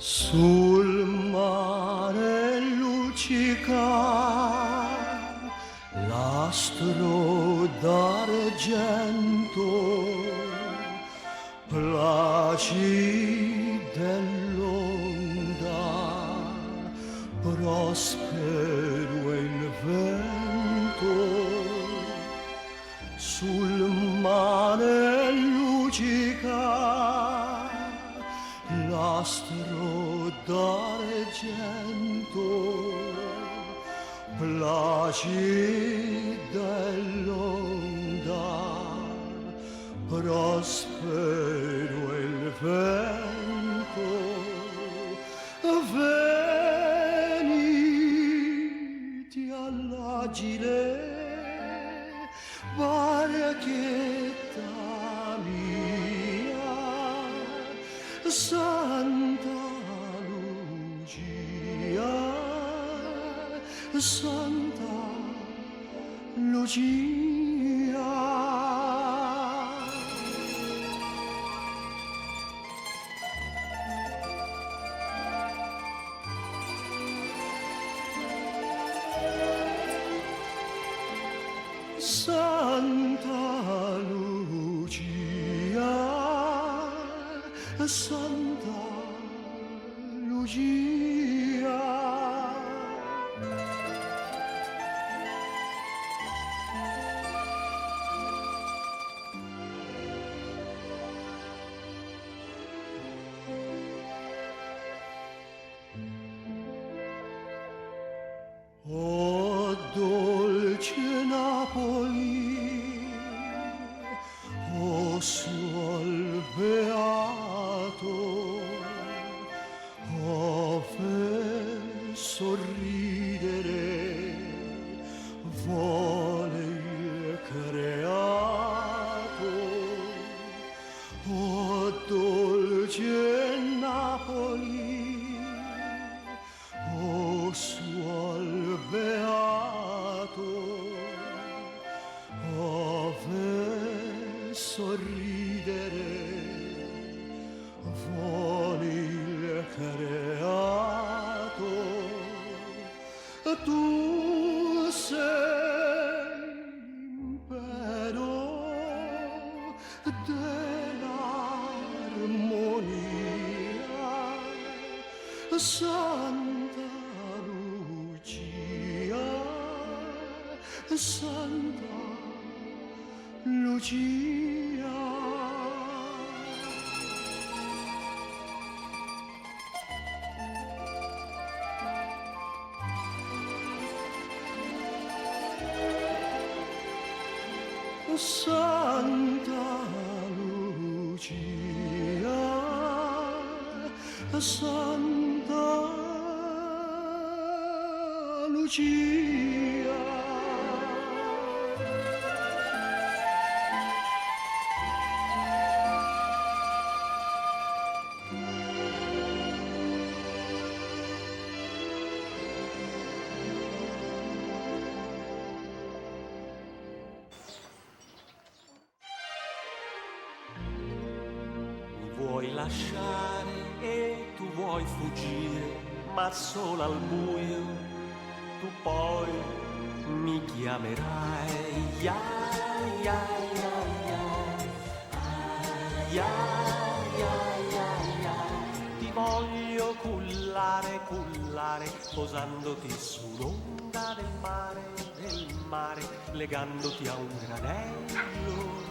Sul mare luccica l'astro d'argento, placidell'onda, prospero il vento. Sul mare luccica l'astro d'argento, placidell'onda, prospero il vento. Venite all'agile, barchetta mia, Santa Lucia, Santa Lucia. Santa Lucia, Santa Lucia. Oh dolce Napoli, oh suol beato, oh fe sorridere vuole il creato. Oh dolce Napoli, oh suol beato, ove sorridere vuole il creato. Tu sei l'impero dell'armonia, Santa Lucia, Santa Lucia. Santa Lucia, Santa Lucia. Vuoi lasciare e tu vuoi fuggire, ma solo al buio tu poi mi chiamerai. Ya, ya, ya, ya. Ya, ya, ya, ya. Ti voglio cullare, cullare, posandoti sull'onda del mare, legandoti a un granello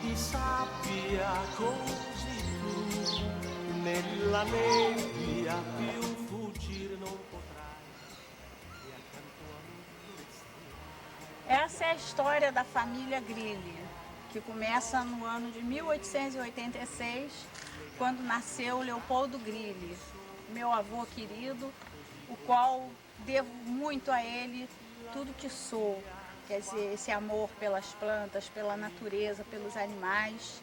di sabbia così tu nella nebbia più fuggire non potrai e accanto a me resterai. Essa é a história da família Grilli, que começa no ano de 1886, quando nasceu Leopoldo Grilli, meu avô querido, o qual devo muito a ele tudo que sou. Quer dizer, esse amor pelas plantas, pela natureza, pelos animais.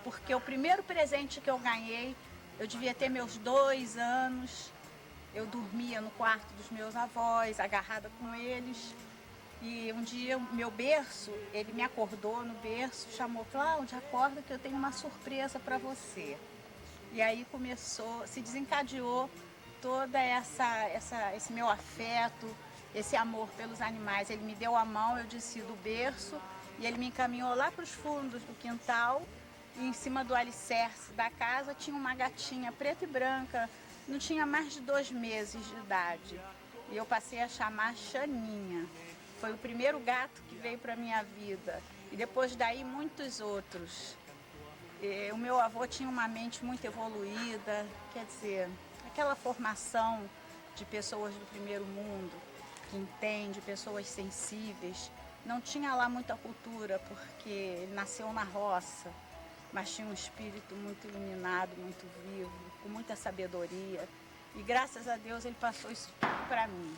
Porque o primeiro presente que eu ganhei, eu devia ter meus 2 anos, eu dormia no quarto dos meus avós, agarrada com eles. E um dia, meu berço, ele me acordou no berço, chamou: Cláudia, acorda que eu tenho uma surpresa para você. E aí começou, se desencadeou toda esse meu afeto, esse amor pelos animais. Ele me deu a mão, eu desci do berço e ele me encaminhou lá para os fundos do quintal. E em cima do alicerce da casa tinha uma gatinha preta e branca, não tinha mais de 2 meses de idade. E eu passei a chamar Xaninha. Foi o primeiro gato que veio para minha vida. E depois daí muitos outros. E o meu avô tinha uma mente muito evoluída, quer dizer, aquela formação de pessoas do primeiro mundo, que entende, pessoas sensíveis. Não tinha lá muita cultura, porque ele nasceu na roça, mas tinha um espírito muito iluminado, muito vivo, com muita sabedoria. E graças a Deus ele passou isso tudo para mim.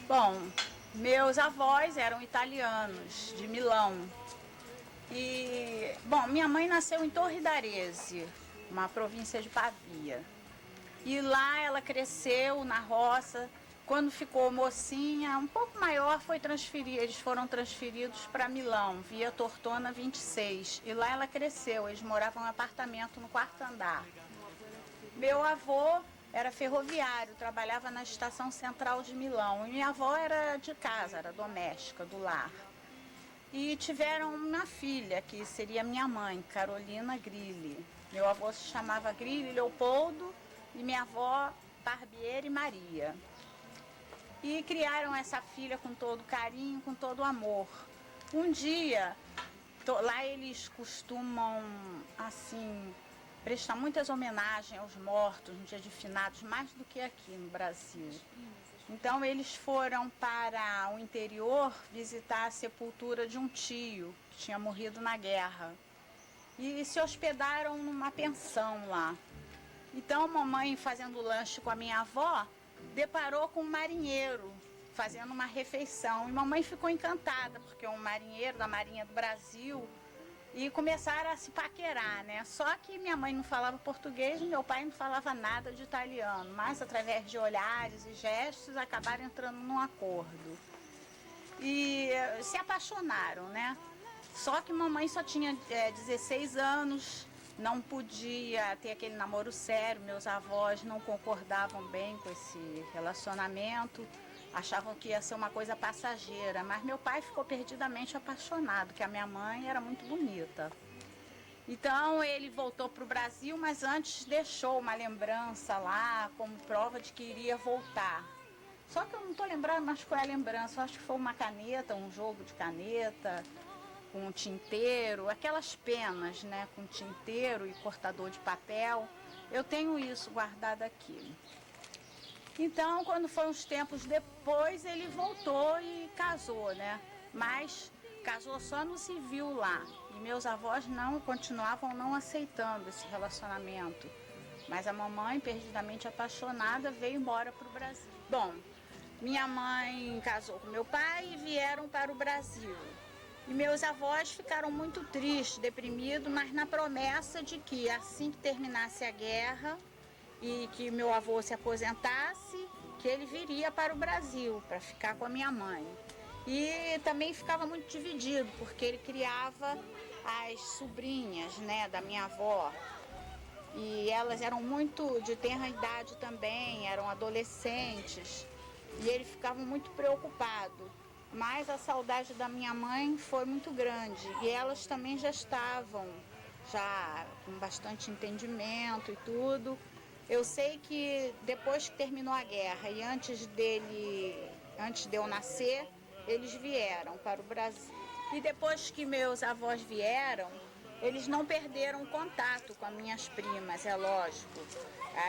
Bom, meus avós eram italianos, de Milão. E, bom, minha mãe nasceu em Torre d'Arese, uma província de Pavia. E lá ela cresceu na roça. Quando ficou mocinha, um pouco maior, eles foram transferidos para Milão, via Tortona 26. E lá ela cresceu, eles moravam em um apartamento no 4º andar. Meu avô era ferroviário, trabalhava na estação central de Milão. E minha avó era de casa, era doméstica, do lar. E tiveram uma filha, que seria minha mãe, Carolina Grilli. Meu avô se chamava Grilli Leopoldo e minha avó Barbieri Maria. E criaram essa filha com todo carinho, com todo amor. Um dia, lá eles costumam, assim, prestar muitas homenagens aos mortos no dia de finados, mais do que aqui no Brasil. Então eles foram para o interior visitar a sepultura de um tio que tinha morrido na guerra. E se hospedaram numa pensão lá. Então a mamãe, fazendo lanche com a minha avó, deparou com um marinheiro fazendo uma refeição. E mamãe ficou encantada, porque é um marinheiro da Marinha do Brasil. E começaram a se paquerar, né? Só que minha mãe não falava português, meu pai não falava nada de italiano, mas através de olhares e gestos acabaram entrando num acordo. E se apaixonaram, né? Só que mamãe só tinha 16 anos, não podia ter aquele namoro sério, meus avós não concordavam bem com esse relacionamento. Achavam que ia ser uma coisa passageira, mas meu pai ficou perdidamente apaixonado, que a minha mãe era muito bonita. Então ele voltou para o Brasil, mas antes deixou uma lembrança lá, como prova de que iria voltar. Só que eu não estou lembrando mais qual é a lembrança, eu acho que foi uma caneta, um jogo de caneta, com um tinteiro, aquelas penas, né, com tinteiro e cortador de papel. Eu tenho isso guardado aqui. Então, quando foi uns tempos depois, ele voltou e casou, né? Mas casou só no civil lá. E meus avós continuavam não aceitando esse relacionamento. Mas a mamãe, perdidamente apaixonada, veio embora para o Brasil. Bom, minha mãe casou com meu pai e vieram para o Brasil. E meus avós ficaram muito tristes, deprimidos, mas na promessa de que assim que terminasse a guerra e que meu avô se aposentasse, que ele viria para o Brasil para ficar com a minha mãe. E também ficava muito dividido, porque ele criava as sobrinhas, né, da minha avó. E elas eram muito de tenra idade também, eram adolescentes. E ele ficava muito preocupado. Mas a saudade da minha mãe foi muito grande. E elas também já estavam, já com bastante entendimento e tudo. Eu sei que depois que terminou a guerra e antes de eu nascer, eles vieram para o Brasil. E depois que meus avós vieram, eles não perderam contato com as minhas primas, é lógico,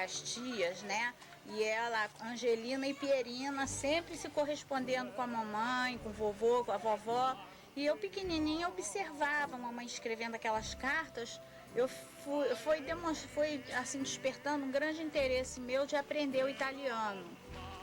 as tias, né? E ela, Angelina e Pierina, sempre se correspondendo com a mamãe, com o vovô, com a vovó. E eu pequenininha observava a mamãe escrevendo aquelas cartas. Foi assim, despertando um grande interesse meu de aprender o italiano.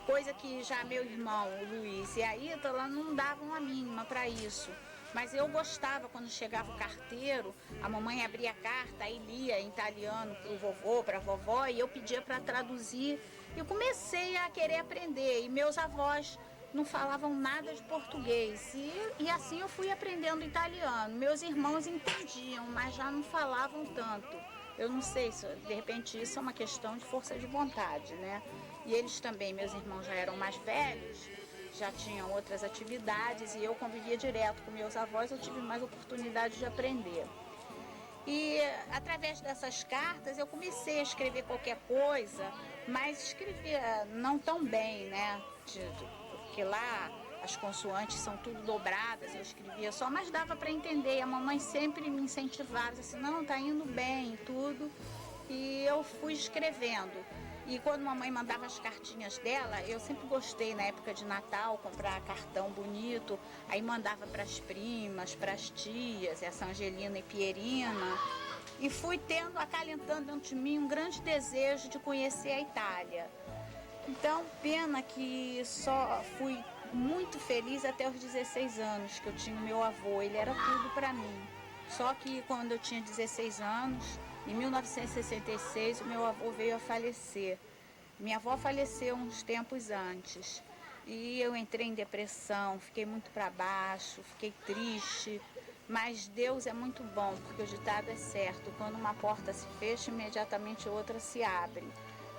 Coisa que já meu irmão, o Luiz e a Ítala não davam a mínima para isso. Mas eu gostava quando chegava o carteiro, a mamãe abria a carta e lia em italiano para o vovô, para a vovó, e eu pedia para traduzir. Eu comecei a querer aprender, e meus avós não falavam nada de português. E assim eu fui aprendendo italiano. Meus irmãos entendiam, mas já não falavam tanto. Eu não sei se, de repente, isso é uma questão de força de vontade, né? E eles também, meus irmãos já eram mais velhos, já tinham outras atividades e eu convivia direto com meus avós, eu tive mais oportunidade de aprender. E através dessas cartas eu comecei a escrever qualquer coisa, mas escrevia não tão bem, né? Porque lá as consoantes são tudo dobradas, eu escrevia só, mas dava para entender. E a mamãe sempre me incentivava, assim, não, tá indo bem, tudo. E eu fui escrevendo. E quando a mamãe mandava as cartinhas dela, eu sempre gostei, na época de Natal, comprar cartão bonito. Aí mandava para as primas, para as tias, essa Angelina e Pierina. E fui acalentando dentro de mim um grande desejo de conhecer a Itália. Então, pena que só fui muito feliz até os 16 anos, que eu tinha o meu avô, ele era tudo para mim. Só que quando eu tinha 16 anos, em 1966, o meu avô veio a falecer. Minha avó faleceu uns tempos antes. E eu entrei em depressão, fiquei muito para baixo, fiquei triste. Mas Deus é muito bom, porque o ditado é certo, quando uma porta se fecha, imediatamente outra se abre.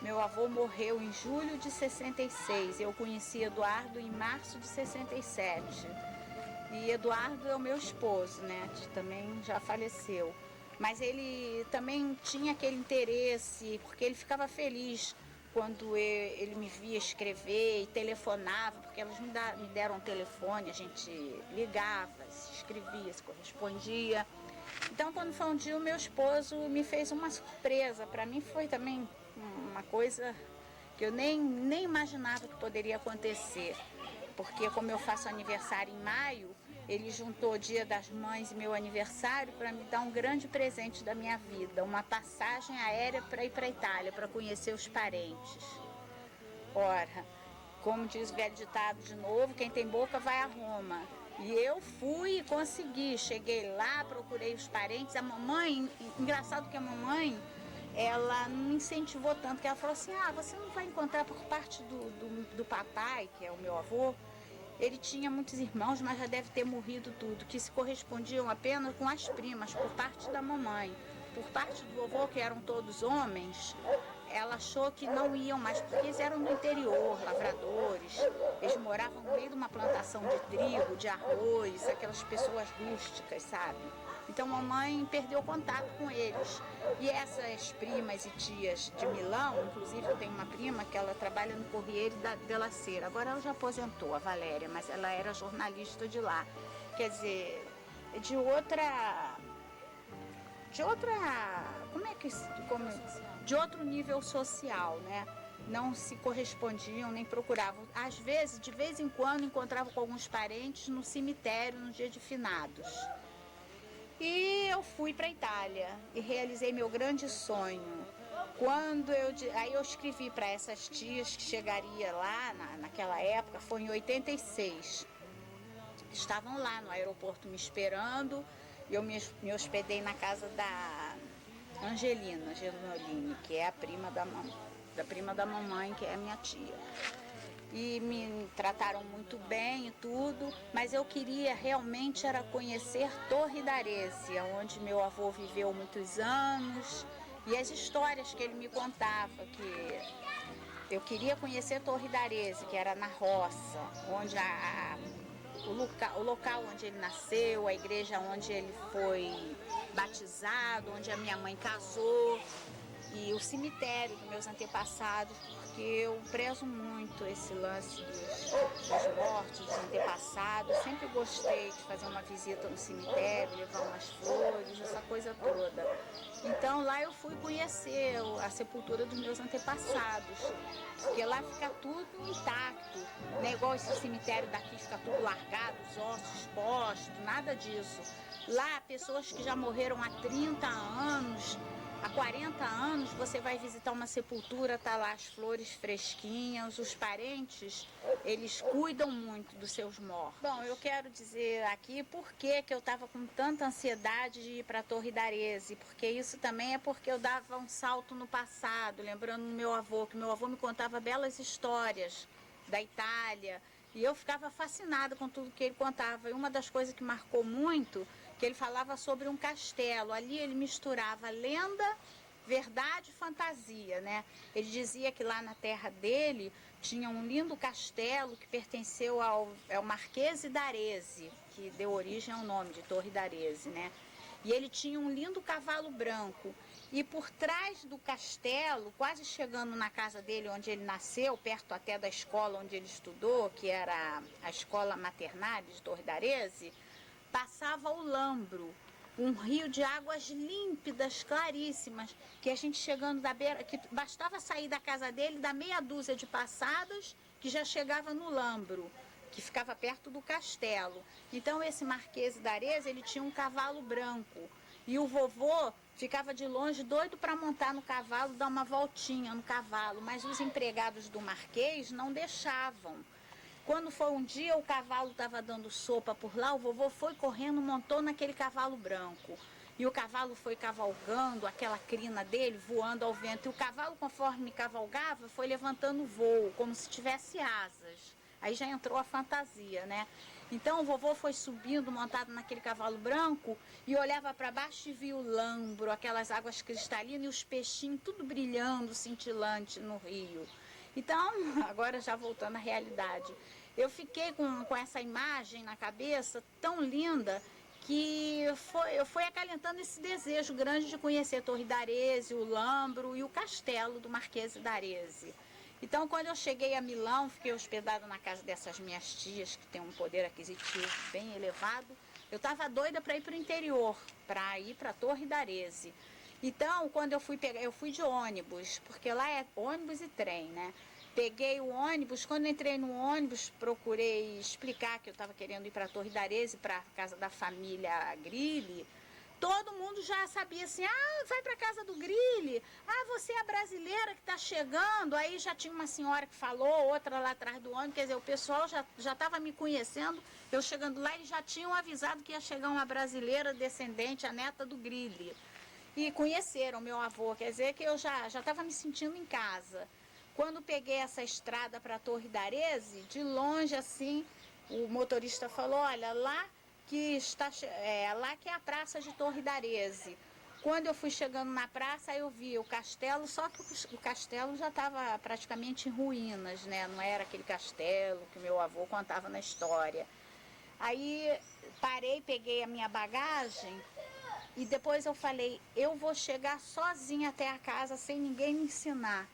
Meu avô morreu em julho de 66, eu conheci Eduardo em março de 67. E Eduardo é o meu esposo, né, que também já faleceu. Mas ele também tinha aquele interesse, porque ele ficava feliz quando ele me via escrever e telefonava, porque elas me deram um telefone, a gente ligava, se escrevia, se correspondia. Então, quando foi um dia, o meu esposo me fez uma surpresa. Para mim foi também uma coisa que eu nem imaginava que poderia acontecer. Porque como eu faço aniversário em maio, ele juntou o Dia das Mães e meu aniversário para me dar um grande presente da minha vida, uma passagem aérea para ir para a Itália, para conhecer os parentes. Ora, como diz o velho ditado de novo, quem tem boca vai a Roma. E eu fui e consegui, cheguei lá, procurei os parentes, a mamãe, engraçado que a mamãe, ela não me incentivou tanto, porque ela falou assim, você não vai encontrar por parte do papai, que é o meu avô, ele tinha muitos irmãos, mas já deve ter morrido tudo, que se correspondiam apenas com as primas, por parte da mamãe. Por parte do vovô, que eram todos homens, ela achou que não iam mais, porque eles eram do interior, lavradores, eles moravam no meio de uma plantação de trigo, de arroz, aquelas pessoas rústicas, sabe? Então a mamãe perdeu contato com eles. E essas primas e tias de Milão, inclusive eu tenho uma prima que ela trabalha no Corriere della Sera, agora ela já aposentou, a Valéria, mas ela era jornalista de lá. Quer dizer, de outro nível social, né? Não se correspondiam nem procuravam. Às vezes, de vez em quando, encontrava com alguns parentes no cemitério no dia de finados. E eu fui para a Itália e realizei meu grande sonho. Aí eu escrevi para essas tias que chegaria lá naquela época, foi em 86. Estavam lá no aeroporto me esperando. Eu me hospedei na casa da Angelina Genolini, que é a prima da mamãe, que é a minha tia. E me trataram muito bem e tudo, mas eu queria realmente era conhecer Torre d'Arese, onde meu avô viveu muitos anos, e as histórias que ele me contava, que eu queria conhecer Torre d'Arese, que era na roça, onde o local onde ele nasceu, a igreja onde ele foi batizado, onde a minha mãe casou, e o cemitério dos meus antepassados, porque eu prezo muito esse lance dos mortos, dos antepassados. Sempre gostei de fazer uma visita no cemitério, levar umas flores, essa coisa toda. Então lá eu fui conhecer a sepultura dos meus antepassados, porque lá fica tudo intacto, não é igual esse cemitério daqui, fica tudo largado, os ossos expostos, nada disso. Lá, pessoas que já morreram há 30 anos, Há 40 anos você vai visitar uma sepultura, tá lá as flores fresquinhas, os parentes, eles cuidam muito dos seus mortos. Bom, eu quero dizer aqui por que eu estava com tanta ansiedade de ir para a Torre da Arese, porque isso também é porque eu dava um salto no passado, lembrando do meu avô, que meu avô me contava belas histórias da Itália, e eu ficava fascinada com tudo que ele contava. E uma das coisas que marcou muito, que ele falava sobre um castelo. Ali ele misturava lenda, verdade e fantasia, né? Ele dizia que lá na terra dele tinha um lindo castelo que pertenceu ao Marquese d'Arese, que deu origem ao nome de Torre d'Arese, né? E ele tinha um lindo cavalo branco. E por trás do castelo, quase chegando na casa dele, onde ele nasceu, perto até da escola onde ele estudou, que era a escola maternal de Torre d'Arese, passava o Lambro, um rio de águas límpidas, claríssimas, que a gente chegando da beira, que bastava sair da casa dele, dar meia dúzia de passadas, que já chegava no Lambro, que ficava perto do castelo. Então esse Marquese d'Arese, ele tinha um cavalo branco, e o vovô ficava de longe doido para montar no cavalo, dar uma voltinha no cavalo, mas os empregados do Marquês não deixavam. Quando foi um dia, o cavalo estava dando sopa por lá, o vovô foi correndo, montou naquele cavalo branco. E o cavalo foi cavalgando, aquela crina dele voando ao vento. E o cavalo, conforme cavalgava, foi levantando voo, como se tivesse asas. Aí já entrou a fantasia, né? Então o vovô foi subindo, montado naquele cavalo branco, e olhava para baixo e via o Lambro, aquelas águas cristalinas e os peixinhos tudo brilhando, cintilante no rio. Então, agora já voltando à realidade, eu fiquei com essa imagem na cabeça tão linda que eu fui acalentando esse desejo grande de conhecer Torre d'Arese, o Lambro e o castelo do Marquese d'Arese. Então, quando eu cheguei a Milão, fiquei hospedada na casa dessas minhas tias, que tem um poder aquisitivo bem elevado. Eu estava doida para ir para o interior, para ir para a Torre d'Arese. Então, quando eu fui de ônibus, porque lá é ônibus e trem, né? Peguei o ônibus, quando entrei no ônibus, procurei explicar que eu estava querendo ir para a Torre d'Arese, para a casa da família Grilli. Todo mundo já sabia assim, vai para a casa do Grilli, você é a brasileira que está chegando. Aí já tinha uma senhora que falou, outra lá atrás do ônibus, quer dizer, o pessoal já estava me conhecendo. Eu chegando lá, eles já tinham avisado que ia chegar uma brasileira descendente, a neta do Grilli. E conheceram meu avô, quer dizer que eu já estava me sentindo em casa. Quando peguei essa estrada para a Torre d'Arese, de longe assim, o motorista falou, olha, lá que é a praça de Torre d'Arese. Quando eu fui chegando na praça, eu vi o castelo, só que o castelo já estava praticamente em ruínas, né? Não era aquele castelo que meu avô contava na história. Aí parei, peguei a minha bagagem e depois eu falei, eu vou chegar sozinha até a casa sem ninguém me ensinar.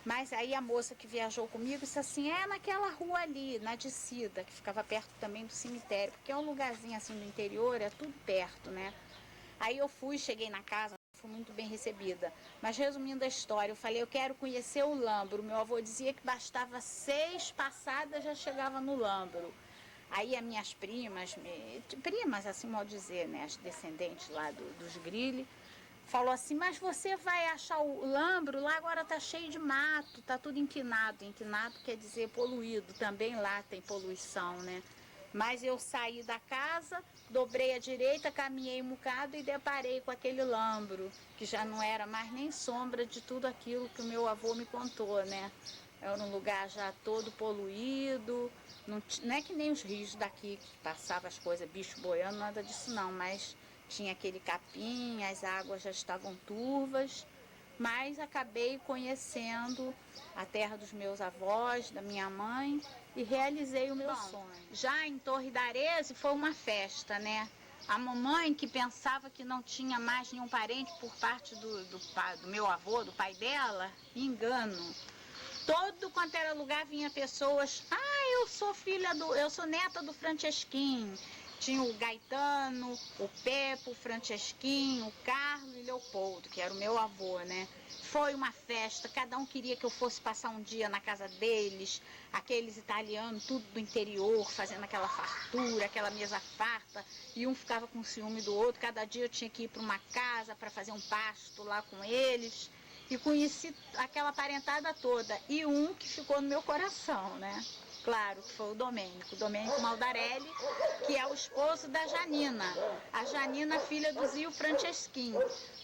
Mas aí a moça que viajou comigo disse assim, naquela rua ali, na descida, que ficava perto também do cemitério, porque é um lugarzinho assim do interior, é tudo perto, né? Aí eu cheguei na casa, fui muito bem recebida. Mas resumindo a história, eu falei, eu quero conhecer o Lambro. Meu avô dizia que bastava 6 passadas, já chegava no Lambro. Aí as minhas primas, assim mal dizer, né, as descendentes lá dos Grilli, falou assim, mas você vai achar o Lambro, lá agora tá cheio de mato, tá tudo empinado. Empinado quer dizer poluído, também lá tem poluição, né? Mas eu saí da casa, dobrei à direita, caminhei um bocado e deparei com aquele Lambro, que já não era mais nem sombra de tudo aquilo que o meu avô me contou, né? Era um lugar já todo poluído, não é que nem os rios daqui, que passava as coisas, bicho boiando, nada disso não, mas tinha aquele capim, as águas já estavam turvas, mas acabei conhecendo a terra dos meus avós, da minha mãe, e realizei o meu sonho. Já em Torre d'Arese foi uma festa, né? A mamãe, que pensava que não tinha mais nenhum parente por parte do meu avô, do pai dela, engano. Todo quanto era lugar vinha pessoas, eu sou neta do Francesquinho, Tinha o Gaetano, o Pepo, o Franceschinho, o Carlo e Leopoldo, que era o meu avô, né? Foi uma festa, cada um queria que eu fosse passar um dia na casa deles, aqueles italianos, tudo do interior, fazendo aquela fartura, aquela mesa farta, e um ficava com ciúme do outro. Cada dia eu tinha que ir para uma casa para fazer um pasto lá com eles, e conheci aquela parentada toda, e um que ficou no meu coração, né? Claro, que foi o Domênico Maldarelli, que é o esposo da Janina. A Janina, filha do Zio Franceschin,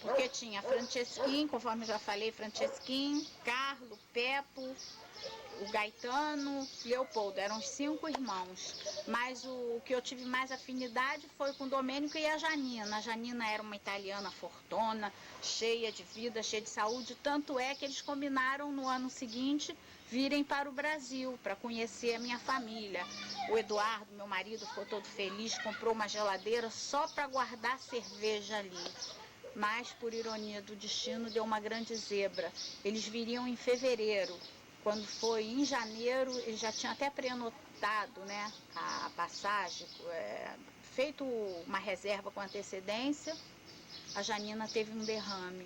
porque tinha Franceschin, conforme eu já falei, Franceschin, Carlo, Pepo, o Gaetano, Leopoldo, eram os 5 irmãos. Mas o que eu tive mais afinidade foi com o Domênico e a Janina. A Janina era uma italiana fortuna, cheia de vida, cheia de saúde, tanto é que eles combinaram no ano seguinte virem para o Brasil, para conhecer a minha família. O Eduardo, meu marido, ficou todo feliz, comprou uma geladeira só para guardar cerveja ali. Mas, por ironia do destino, deu uma grande zebra. Eles viriam em fevereiro. Quando foi em janeiro, eles já tinham até pré-anotado, né, a passagem, feito uma reserva com antecedência. A Janina teve um derrame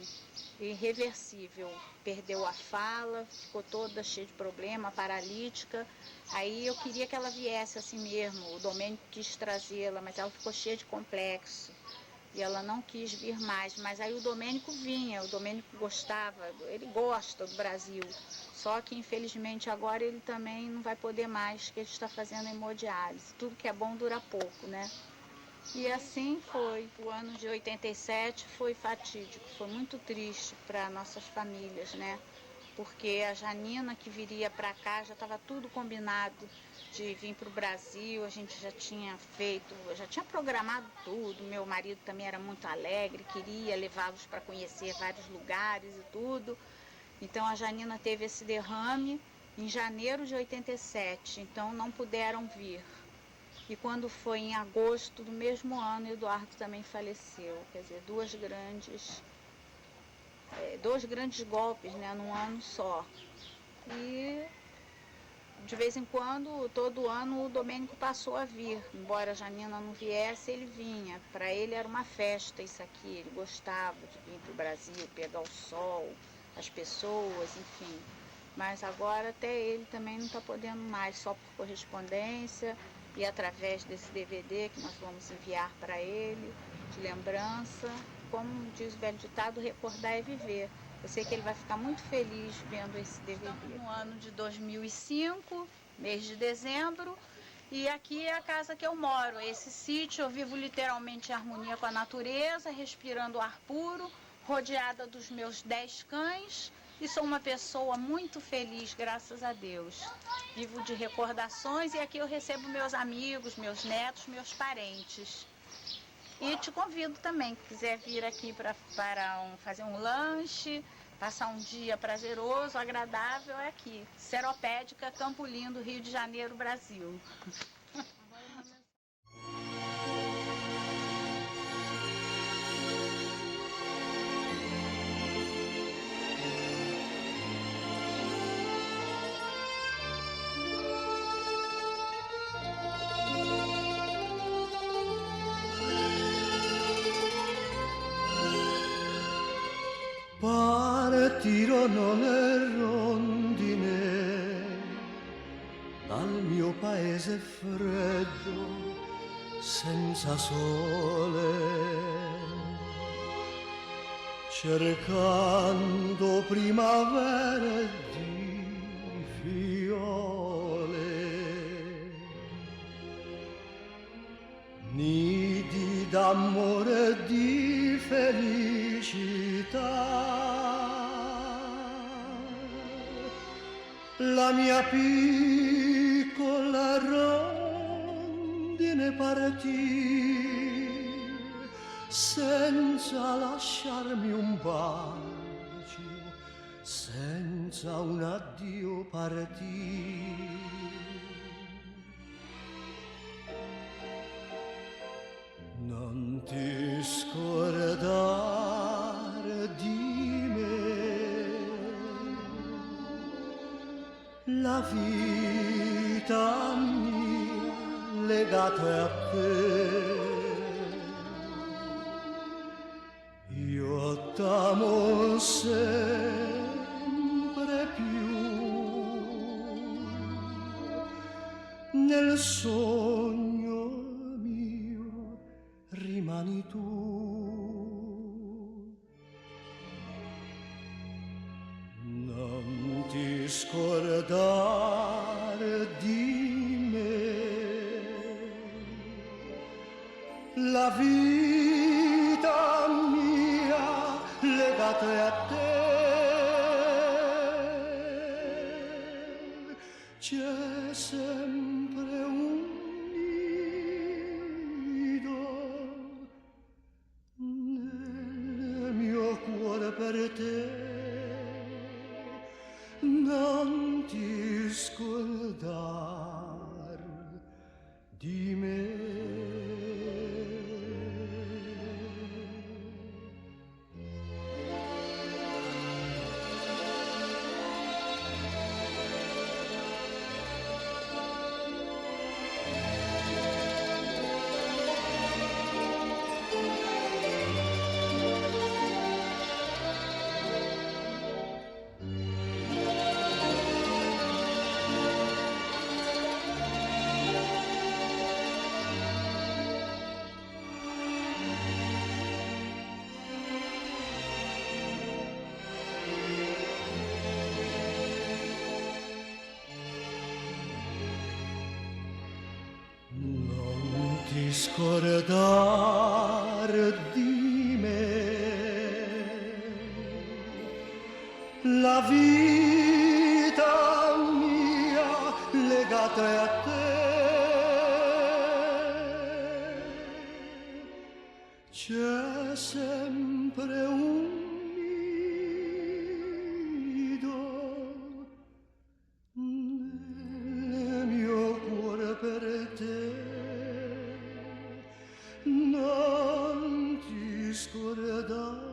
irreversível, perdeu a fala, ficou toda cheia de problema, paralítica. Aí eu queria que ela viesse assim mesmo, o Domênico quis trazê-la, mas ela ficou cheia de complexo e ela não quis vir mais. Mas aí o Domênico vinha, o Domênico gostava, ele gosta do Brasil, só que infelizmente agora ele também não vai poder mais, porque ele está fazendo hemodiálise. Tudo que é bom dura pouco, né? E assim foi. O ano de 87 foi fatídico, foi muito triste para nossas famílias, né? Porque a Janina que viria para cá já estava tudo combinado de vir para o Brasil, a gente já tinha feito, já tinha programado tudo. Meu marido também era muito alegre, queria levá-los para conhecer vários lugares e tudo. Então a Janina teve esse derrame em janeiro de 87, então não puderam vir. E quando foi em agosto do mesmo ano, Eduardo também faleceu. Quer dizer, dois grandes golpes, né, num ano só. E de vez em quando, todo ano, o Domênico passou a vir. Embora a Janina não viesse, ele vinha. Para ele era uma festa isso aqui. Ele gostava de vir para o Brasil, pegar o sol, as pessoas, enfim. Mas agora até ele também não está podendo mais, só por correspondência e através desse DVD que nós vamos enviar para ele, de lembrança. Como diz o velho ditado, recordar é viver. Eu sei que ele vai ficar muito feliz vendo esse DVD. Estamos no ano de 2005, mês de dezembro, e aqui é a casa que eu moro. Esse sítio eu vivo literalmente em harmonia com a natureza, respirando ar puro, rodeada dos meus 10 cães, e sou uma pessoa muito feliz, graças a Deus. Vivo de recordações e aqui eu recebo meus amigos, meus netos, meus parentes. E te convido também, que quiser vir aqui para fazer um lanche, passar um dia prazeroso, agradável, é aqui. Seropédica, Campo Lindo, Rio de Janeiro, Brasil. Partirono le rondine dal mio paese freddo, senza sole, cercando primavere di fiore, nidi d'amore e di felicità. La mia piccola rondine partì senza lasciarmi un bacio, senza un addio partì. Non ti scordare di me, la vita mia, legate a te. Io t'amo sempre più, nel sogno mio rimani tu. Non ti scordare di me, la vita mia legata a te. C'è sempre un nido nel mio cuore per te. Non ti scordar di me. Ti scordar di me, la vita mia legata a te. C'è sempre un nido nel mio cuore per te. Non ti scordare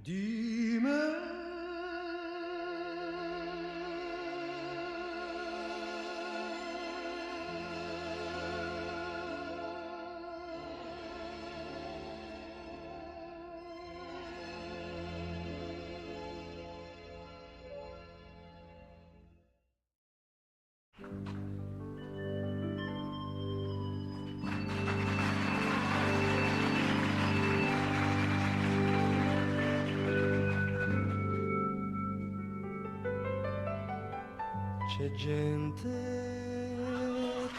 di me. C'è gente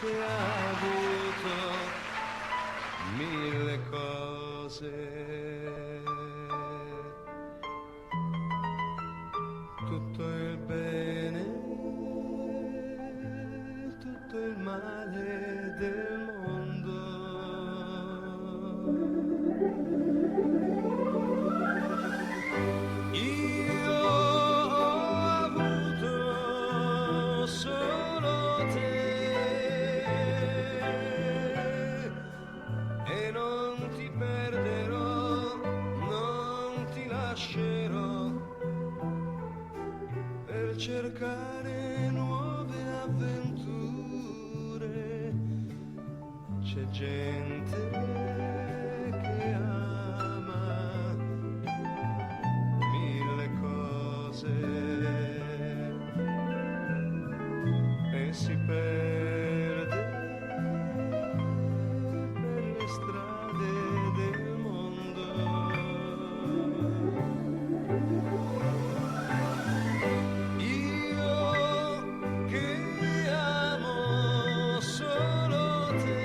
che ha avuto mille cose, tutto il bene, tutto il male del mondo. Cercare nuove avventure, c'è gente che ama mille cose e si perde per le strade del mondo. Che amo solo te.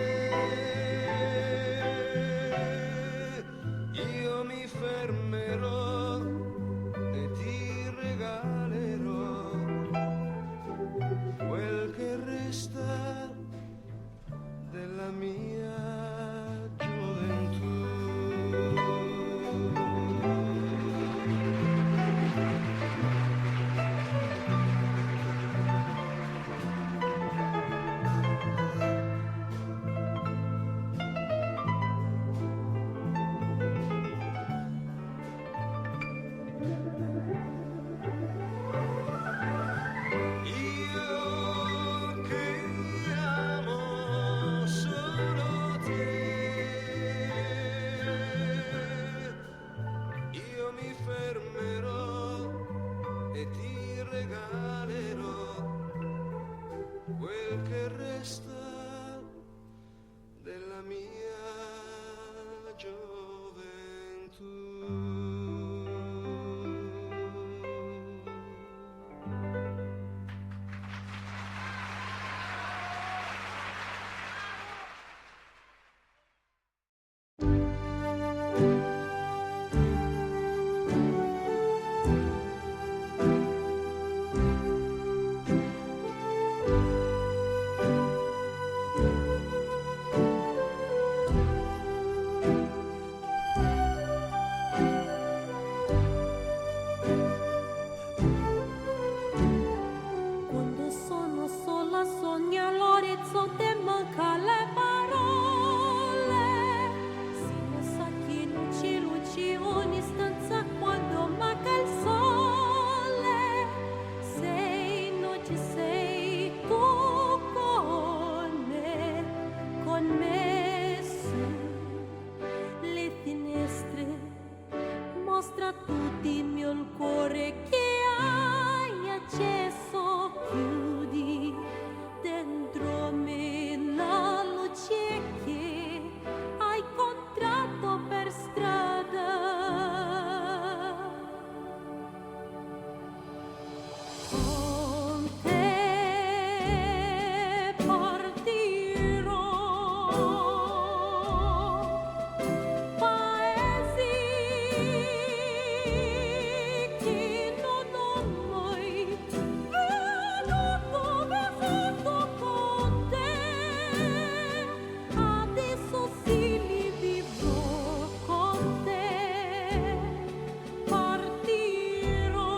Con te partirò, paesi che non ho mai veduto, vissuto con te. Adesso sì li vivrò con te. Partirò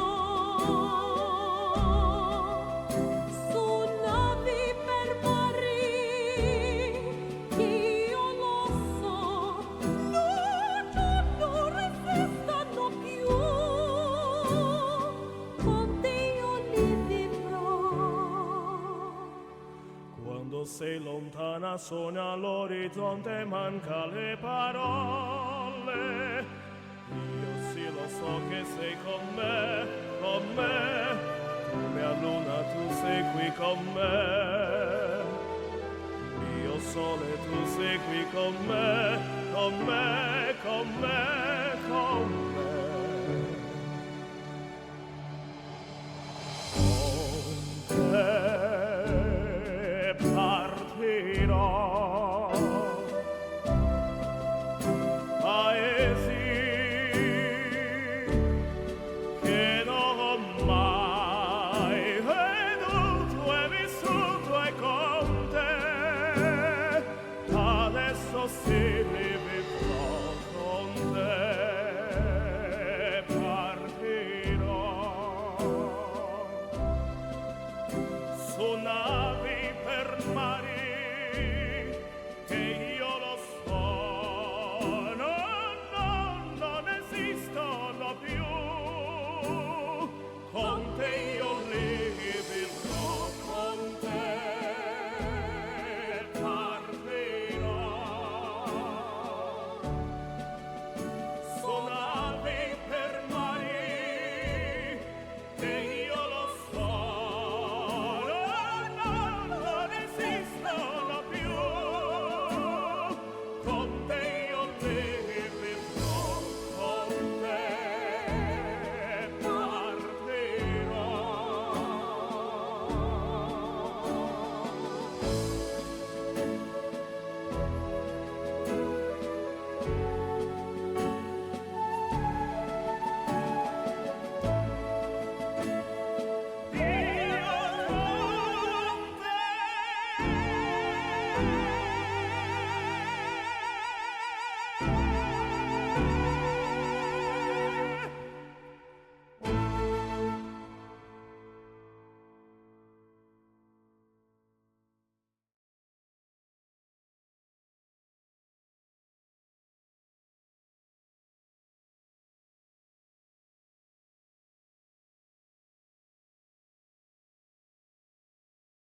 su navi per mari che io lo so non resistono più. Con te io li vivrò. Quando sei lontana sogna all'orizzonte, manca le parole. Io sì lo so che sei con me, con me. Tu mia luna, tu sei qui con me. Io sole, tu sei qui con me, con me, con me, con me.